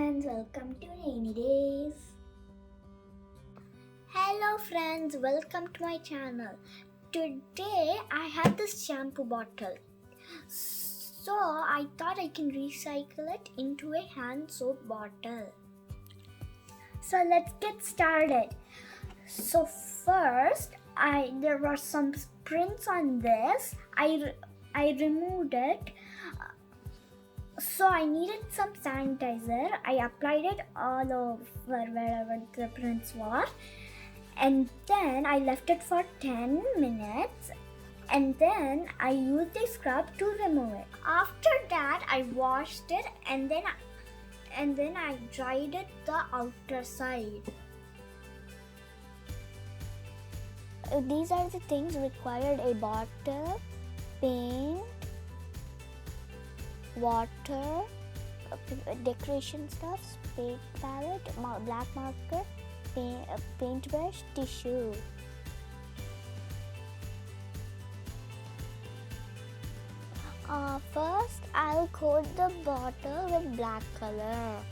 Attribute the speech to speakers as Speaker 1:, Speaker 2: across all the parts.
Speaker 1: friends, welcome to Rainy Days. Hello friends, welcome to my channel. Today I have this shampoo bottle. So I thought I can recycle it into a hand soap bottle. So let's get started. So first, there were some prints on this. I removed it. So I needed some sanitizer. I applied it all over wherever the prints were. And then I left it for 10 minutes. And then I used a scrub to remove it. After that, I washed it and then I dried it the outer side. These are the things required: a bottle, paint, water, decoration stuff, paint palette, black marker, paintbrush, tissue. First, I'll coat the bottle with black color.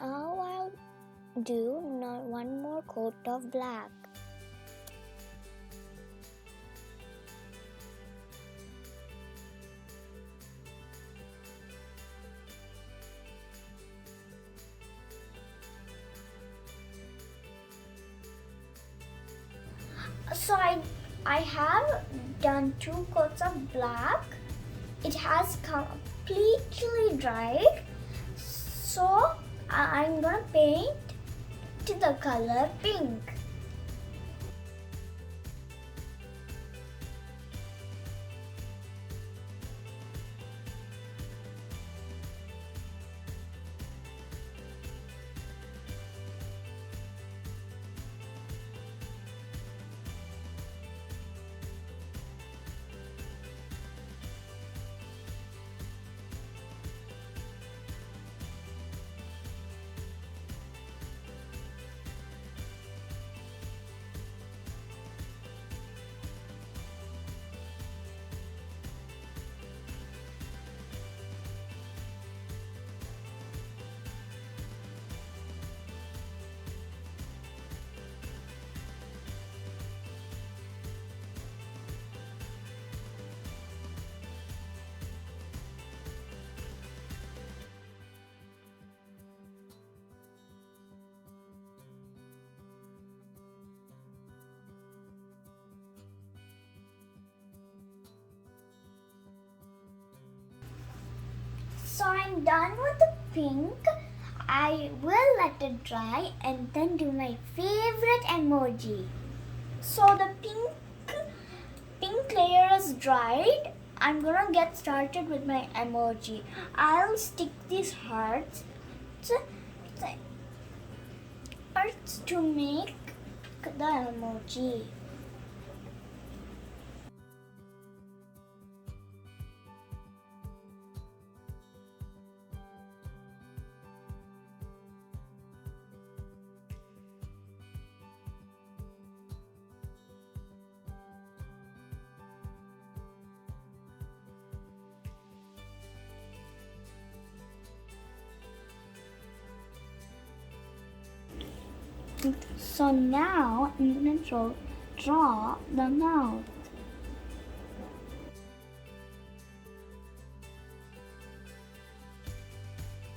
Speaker 1: Now I'll do one more coat of black. So I have done 2 coats of black. It has completely dried. So I'm gonna paint to the color pink. So I'm done with the pink. I will let it dry and then do my favorite emoji. So the pink layer is dried. I'm gonna get started with my emoji. I'll stick these hearts to make the emoji. So now I'm going to draw the mouth.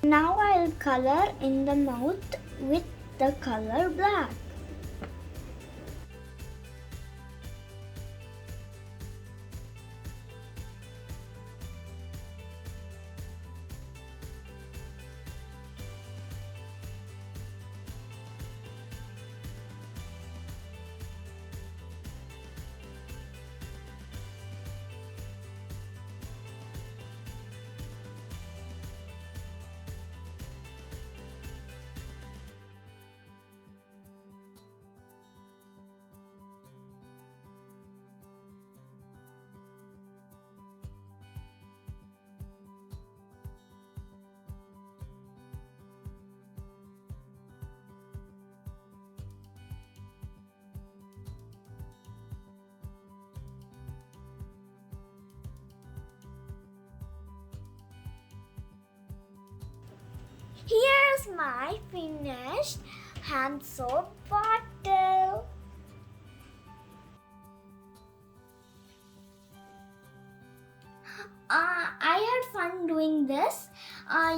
Speaker 1: Now I'll color in the mouth with the color black. Here's my finished hand soap bottle. I had fun doing this.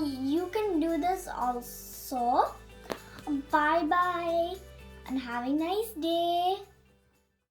Speaker 1: You can do this also. Bye bye and have a nice day.